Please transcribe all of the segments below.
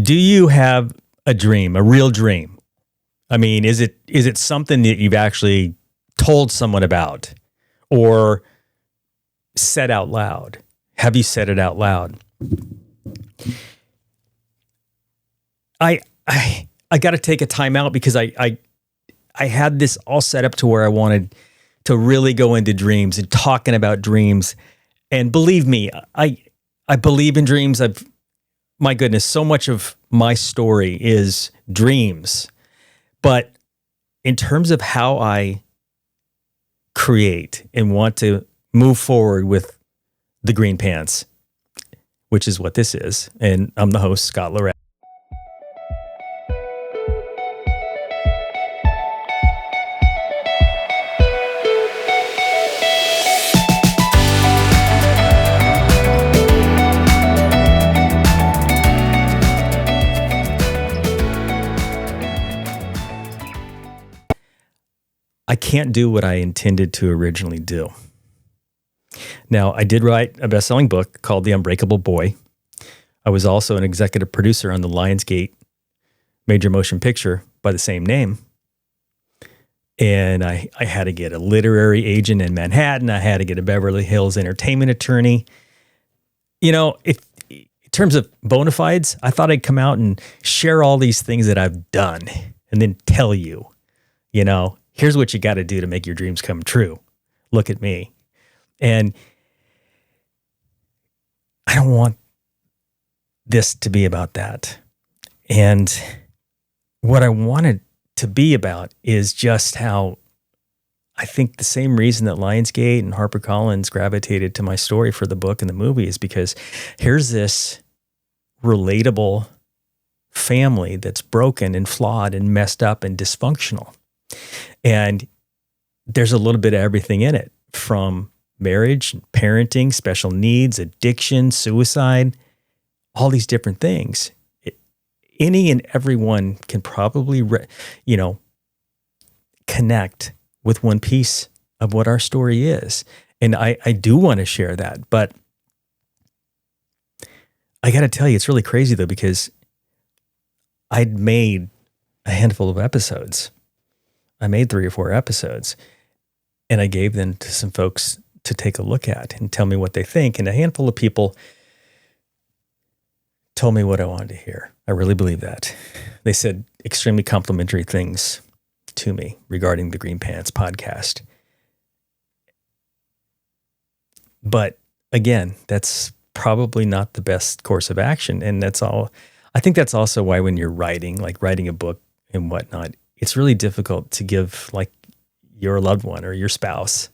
do you have a dream, a real dream? I mean, is it something that you've actually told someone about or said out loud? Have you said it out loud? I got to take a time out because I had this all set up to where I wanted to really go into dreams and talking about dreams. And believe me, I believe in dreams. My goodness, so much of my story is dreams. But in terms of how I create and want to move forward with the Green Pants, which is what this is, and I'm the host, Scott Lorette. I can't do what I intended to originally do. Now, I did write a best-selling book called The Unbreakable Boy. I was also an executive producer on the Lionsgate major motion picture by the same name. And I had to get a literary agent in Manhattan. I had to get a Beverly Hills entertainment attorney. You know, in terms of bona fides, I thought I'd come out and share all these things that I've done and then tell you, you know, here's what you got to do to make your dreams come true. Look at me. And I don't want this to be about that. And what I wanted to be about is just how I think the same reason that Lionsgate and HarperCollins gravitated to my story for the book and the movie is because here's this relatable family that's broken and flawed and messed up and dysfunctional. And there's a little bit of everything in it, from marriage, parenting, special needs, addiction, suicide, all these different things. Any and everyone can probably, connect with one piece of what our story is. And I do want to share that. But I got to tell you, it's really crazy, though, because I'd made a handful of episodes. I made 3 or 4 episodes, and I gave them to some folks to take a look at and tell me what they think. And a handful of people told me what I wanted to hear. I really believe that. They said extremely complimentary things to me regarding the Green Pants podcast. But again, that's probably not the best course of action. And that's all. I think that's also why when you're writing a book and whatnot, it's really difficult to give like your loved one or your spouse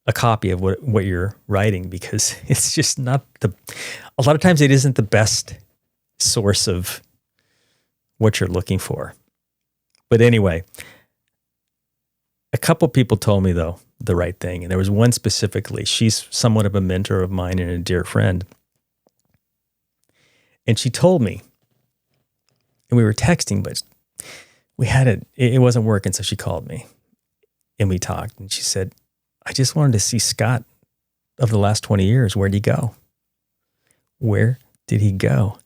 a copy of what you're writing, because it's just not a lot of times it isn't the best source of what you're looking for. But anyway, a couple people told me, though, the right thing. And there was one specifically. She's somewhat of a mentor of mine and a dear friend. And she told me, and we were texting, but it wasn't working. So she called me and we talked, and she said, I just wanted to see Scott of the last 20 years. Where'd he go? Where did he go?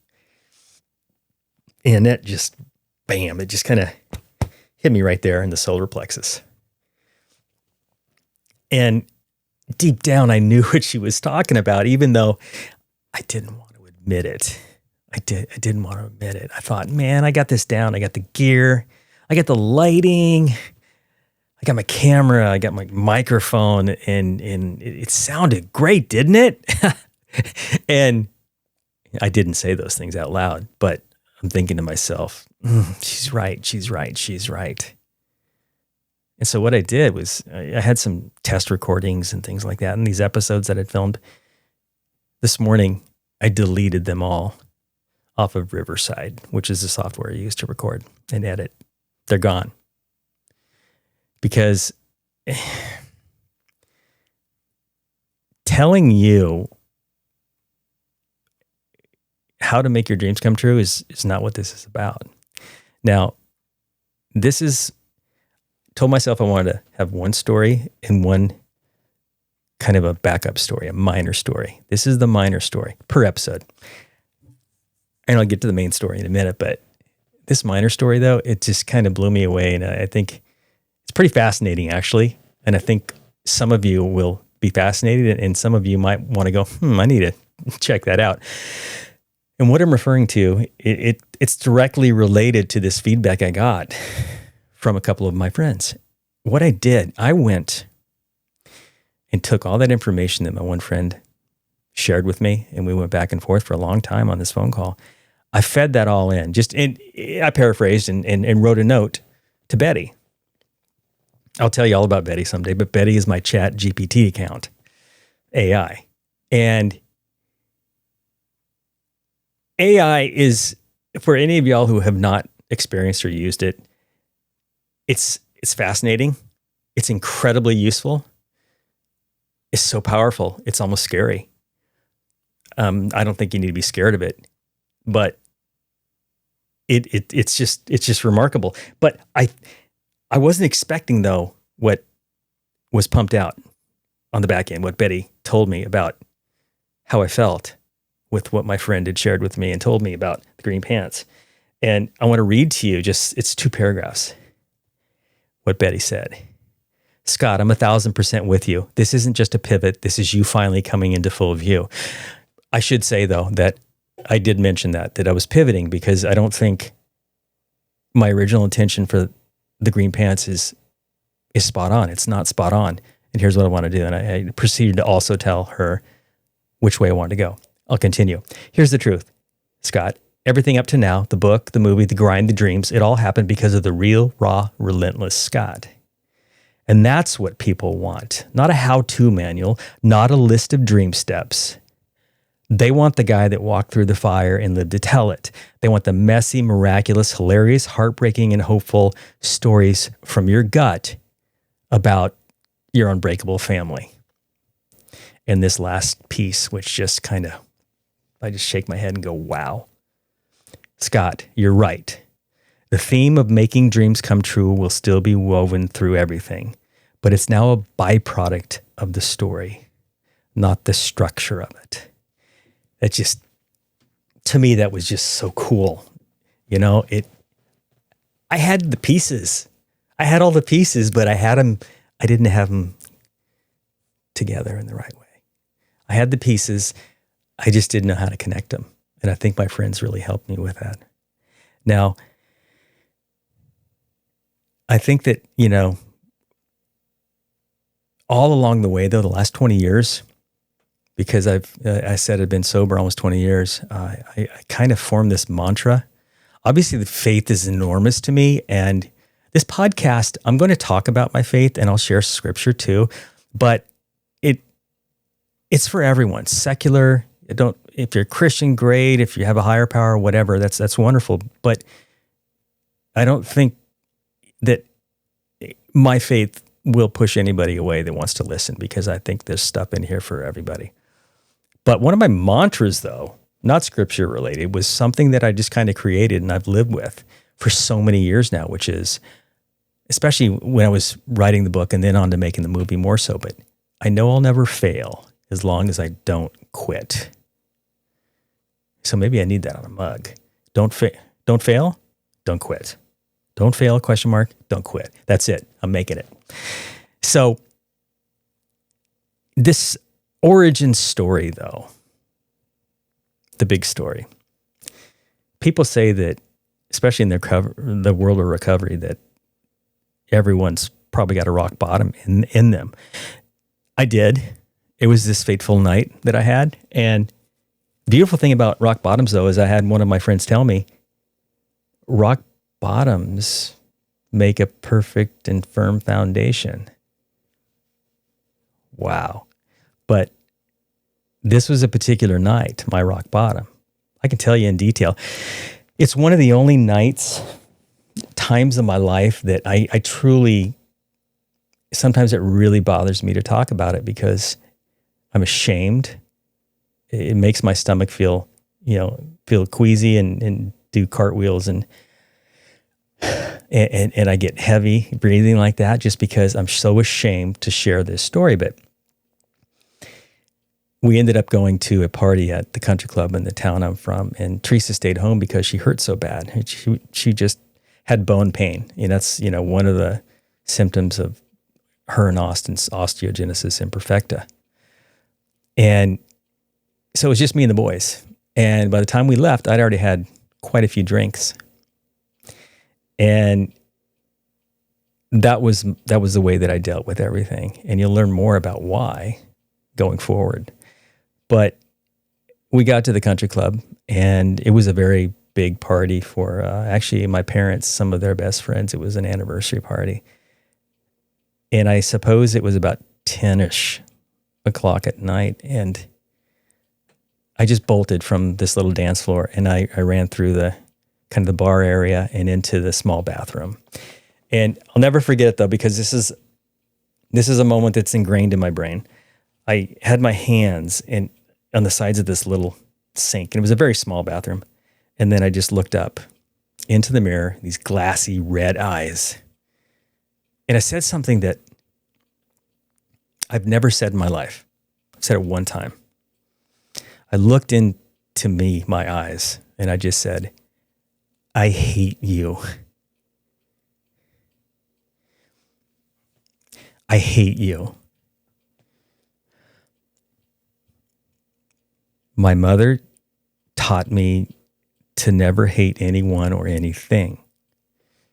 And that just, bam, it just kind of hit me right there in the solar plexus. And deep down, I knew what she was talking about, even though I didn't want to admit it. I didn't want to admit it. I thought, man, I got this down. I got the gear. I got the lighting. I got my camera. I got my microphone. And it sounded great, didn't it? And I didn't say those things out loud, but I'm thinking to myself, she's right. She's right. She's right. And so what I did was I had some test recordings and things like that. And these episodes that I'd filmed this morning, I deleted them all off of Riverside, which is the software I use to record and edit. They're gone. Because telling you how to make your dreams come true is not what this is about. Now, told myself I wanted to have one story and one kind of a backup story, a minor story. This is the minor story per episode. And I'll get to the main story in a minute, but this minor story, though, it just kind of blew me away. And I think it's pretty fascinating, actually. And I think some of you will be fascinated, and some of you might want to go, I need to check that out. And what I'm referring to, it's directly related to this feedback I got from a couple of my friends. What I did, I went and took all that information that my one friend shared with me, and we went back and forth for a long time on this phone call. I fed that all in. I paraphrased and wrote a note to Betty. I'll tell you all about Betty someday, but Betty is my Chat GPT account, AI. And AI is, for any of y'all who have not experienced or used it, it's fascinating. It's incredibly useful. It's so powerful. It's almost scary. I don't think you need to be scared of it, but it's just remarkable. But I wasn't expecting, though, what was pumped out on the back end, what Betty told me about how I felt with what my friend had shared with me and told me about the green pants. And I want to read to you it's 2 paragraphs, what Betty said. Scott, I'm 1,000% with you. This isn't just a pivot. This is you finally coming into full view. I should say, though, that I did mention that I was pivoting because I don't think my original intention for the green pants is spot on. It's not spot on. And here's what I want to do. And I proceeded to also tell her which way I wanted to go. I'll continue. Here's the truth, Scott. Everything up to now, the book, the movie, the grind, the dreams, it all happened because of the real, raw, relentless Scott. And that's what people want. Not a how-to manual, not a list of dream steps. They want the guy that walked through the fire and lived to tell it. They want the messy, miraculous, hilarious, heartbreaking, and hopeful stories from your gut about your unbreakable family. And this last piece, which just I just shake my head and go, wow. Scott, you're right. The theme of making dreams come true will still be woven through everything, but it's now a byproduct of the story, not the structure of it. It just, to me, that was just so cool. You know, I had the pieces. I had all the pieces, but I didn't have them together in the right way. I had the pieces. I just didn't know how to connect them. And I think my friends really helped me with that. Now, I think that, all along the way, though, the last 20 years, because I said I'd been sober almost 20 years, I kind of formed this mantra. Obviously, the faith is enormous to me. And this podcast, I'm going to talk about my faith and I'll share scripture too. But it's for everyone. Secular, if you're a Christian, great. If you have a higher power, whatever, that's wonderful. But I don't think that my faith will push anybody away that wants to listen, because I think there's stuff in here for everybody. But one of my mantras, though, not scripture related, was something that I just kind of created and I've lived with for so many years now, which is, especially when I was writing the book and then on to making the movie more so, but I know I'll never fail as long as I don't quit. So maybe I need that on a mug. Don't fail, don't quit. Don't fail, ? Don't quit. That's it. I'm making it. So this origin story, though, the big story, people say that, especially in the world of recovery, that everyone's probably got a rock bottom in them. I did. It was this fateful night that I had. And the beautiful thing about rock bottoms, though, is I had one of my friends tell me, rock bottoms make a perfect and firm foundation. Wow. But this was a particular night, my rock bottom. I can tell you in detail. It's one of the only times of my life that I truly, sometimes it really bothers me to talk about it because I'm ashamed. It makes my stomach feel queasy and do cartwheels and I get heavy breathing like that just because I'm so ashamed to share this story. But we ended up going to a party at the country club in the town I'm from, and Teresa stayed home because she hurt so bad. She just had bone pain. And that's, one of the symptoms of her and Austin's osteogenesis imperfecta. And so it was just me and the boys. And by the time we left, I'd already had quite a few drinks. And that was the way that I dealt with everything. And you'll learn more about why going forward. But we got to the country club, and it was a very big party for actually my parents, some of their best friends. It was an anniversary party. And I suppose it was about 10-ish o'clock at night. And I just bolted from this little dance floor, and I ran through the kind of the bar area and into the small bathroom. And I'll never forget it, though, because this is a moment that's ingrained in my brain. I had my hands on the sides of this little sink, and it was a very small bathroom. And then I just looked up into the mirror, these glassy red eyes. And I said something that I've never said in my life. I've said it one time. I looked into my eyes, and I just said, I hate you. I hate you. My mother taught me to never hate anyone or anything.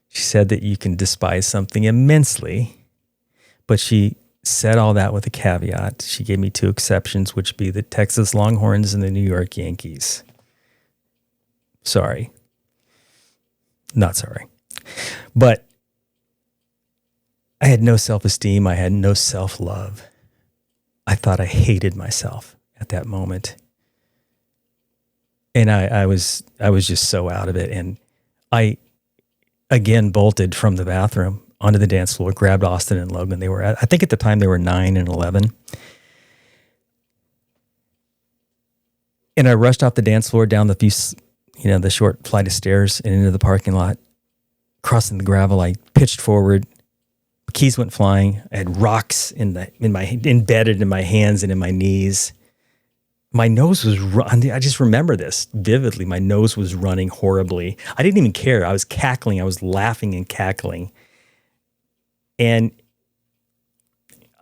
She said that you can despise something immensely, but she said all that with a caveat. She gave me two exceptions, which be the Texas Longhorns and the New York Yankees. Sorry. Not sorry. But I had no self-esteem. I had no self-love. I thought I hated myself at that moment. And I was just so out of it. And I, again, bolted from the bathroom onto the dance floor, grabbed Austin and Logan. I think at the time they were 9 and 11. And I rushed off the dance floor down the short flight of stairs and into the parking lot. Crossing the gravel, I pitched forward. Keys went flying. I had rocks embedded in my hands and in my knees. My nose was I just remember this vividly. My nose was running horribly. I didn't even care. I was cackling. I was laughing and cackling. And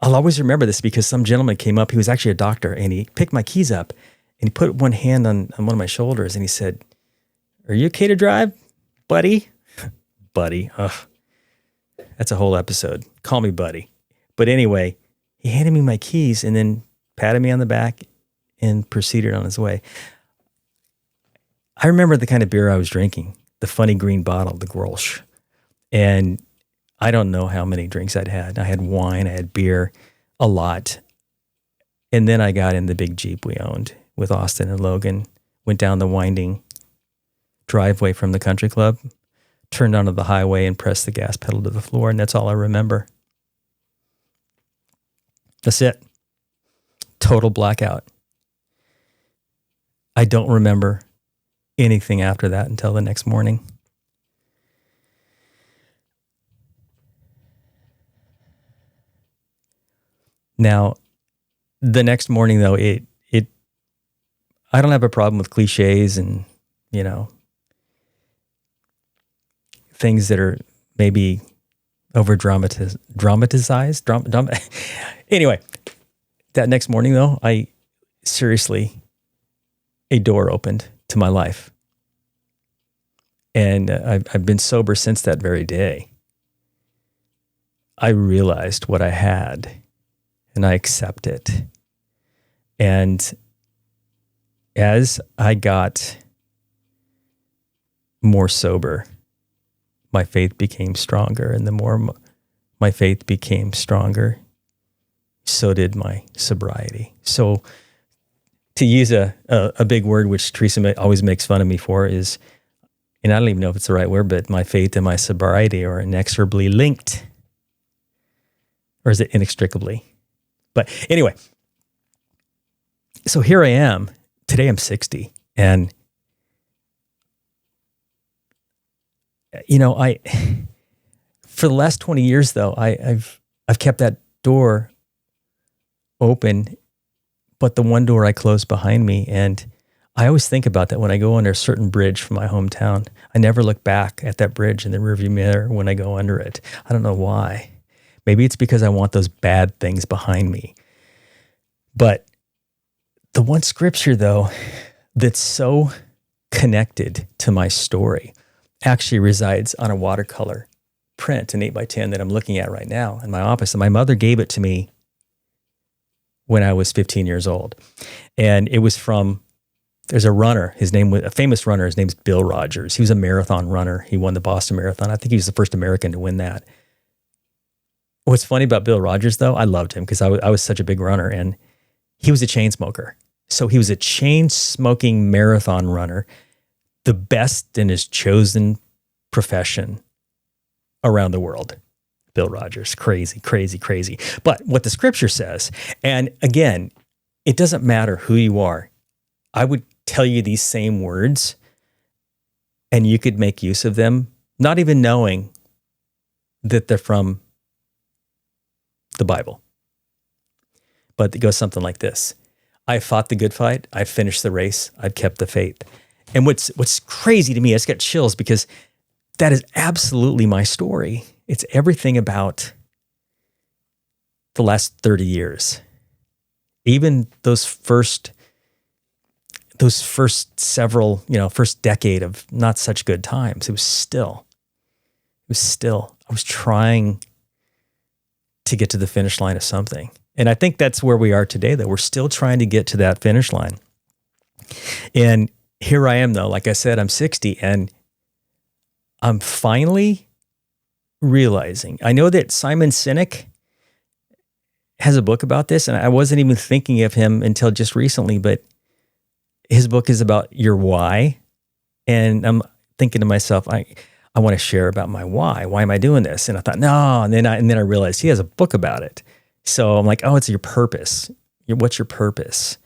I'll always remember this because some gentleman came up. He was actually a doctor, and he picked my keys up, and he put one hand on one of my shoulders, and he said, "Are you okay to drive, buddy?" Buddy. Ugh. That's a whole episode. Call me buddy. But anyway, he handed me my keys and then patted me on the back and proceeded on his way. I remember the kind of beer I was drinking, the funny green bottle, the Grolsch. And I don't know how many drinks I'd had. I had wine, I had beer, a lot. And then I got in the big Jeep we owned with Austin and Logan, went down the winding driveway from the country club, turned onto the highway and pressed the gas pedal to the floor. And that's all I remember. That's it. Total blackout. I don't remember anything after that until the next morning. Now, the next morning, though, I don't have a problem with cliches and, things that are maybe over dramatized. Anyway, that next morning, though, a door opened to my life. And I've been sober since that very day. I realized what I had, and I accept it. And as I got more sober, my faith became stronger. And the more my faith became stronger, so did my sobriety. So to use a big word, which Teresa always makes fun of me for, is, and I don't even know if it's the right word, but my faith and my sobriety are inexorably linked. Or is it inextricably? But anyway, so here I am. Today I'm 60. And, for the last 20 years, though, I've kept that door open, but the one door I closed behind me. And I always think about that when I go under a certain bridge from my hometown. I never look back at that bridge in the rearview mirror when I go under it. I don't know why. Maybe it's because I want those bad things behind me. But the one scripture, though, that's so connected to my story actually resides on a watercolor print, an 8x10 that I'm looking at right now in my office. And my mother gave it to me when I was 15 years old. And it was from, there's a runner, a famous runner, his name's Bill Rogers. He was a marathon runner. He won the Boston Marathon. I think he was the first American to win that. What's funny about Bill Rogers, though, I loved him because I was such a big runner, and he was a chain smoker. So he was a chain smoking marathon runner, the best in his chosen profession around the world. Bill Rogers, crazy, crazy, crazy. But what the scripture says, and again, it doesn't matter who you are. I would tell you these same words and you could make use of them, not even knowing that they're from the Bible. But it goes something like this. I fought the good fight. I finished the race. I've kept the faith. And what's crazy to me, I just got chills because that is absolutely my story. It's everything about the last 30 years. Even those first several, first decade of not such good times, I was trying to get to the finish line of something. And I think that's where we are today, though. We're still trying to get to that finish line. And here I am, though. Like I said, I'm 60, and I'm finally realizing. I know that Simon Sinek has a book about this, and I wasn't even thinking of him until just recently, but his book is about your why. And I'm thinking to myself, I want to share about my why. Why am I doing this? And I thought, no. And then I realized he has a book about it. So I'm like, oh, it's your purpose. What's your purpose?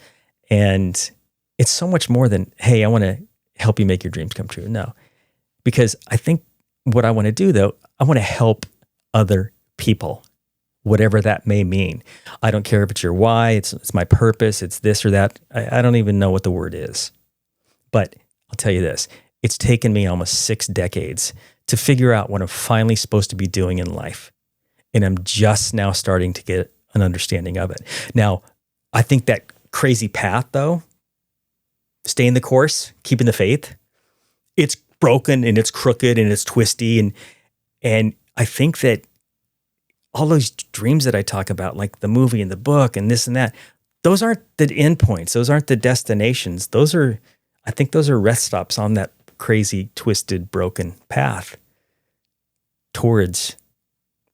And it's so much more than, hey, I want to help you make your dreams come true. No, because I think what I want to do, though, I want to help other people, whatever that may mean. I don't care if it's your why, it's my purpose, it's this or that. I don't even know what the word is. But I'll tell you this, it's taken me almost 6 decades to figure out what I'm finally supposed to be doing in life. And I'm just now starting to get an understanding of it. Now, I think that crazy path, though, staying the course, keeping the faith, it's broken and it's crooked and it's twisty. And I think that all those dreams that I talk about, like the movie and the book and this and that, those aren't the endpoints. Those aren't the destinations. I think those are rest stops on that crazy, twisted, broken path towards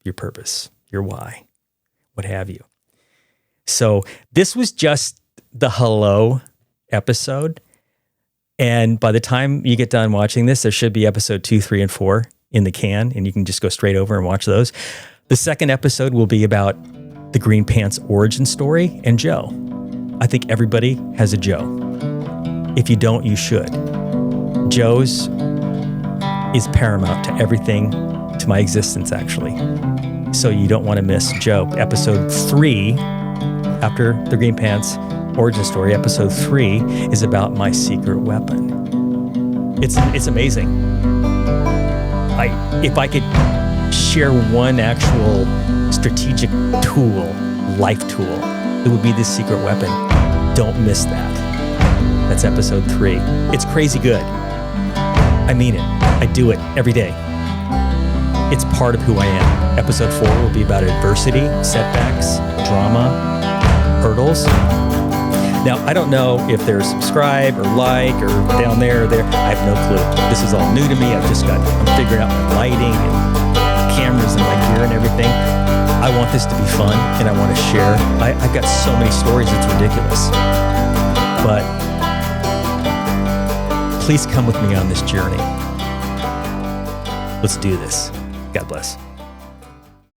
your purpose, your why, what have you. So this was just the hello episode. And by the time you get done watching this, there should be episode 2, 3, and 4 in the can, and you can just go straight over and watch those. The second episode will be about the Green Pants origin story and Joe. I think everybody has a Joe. If you don't, you should. Joe's is paramount to everything, to my existence, actually. So you don't want to miss Joe. Episode 3, after the Green Pants origin story, episode 3 is about my secret weapon. It's amazing. If I could share one actual strategic tool, life tool, it would be this secret weapon. Don't miss that. That's episode 3. It's crazy good. I mean it. I do it every day. It's part of who I am. Episode 4 will be about adversity, setbacks, drama, hurdles. Now, I don't know if they're subscribe or like or down there or there. I have no clue. This is all new to me. I'm figuring out my lighting and cameras and my gear and everything. I want this to be fun and I want to share. I've got so many stories, it's ridiculous. But please come with me on this journey. Let's do this. God bless.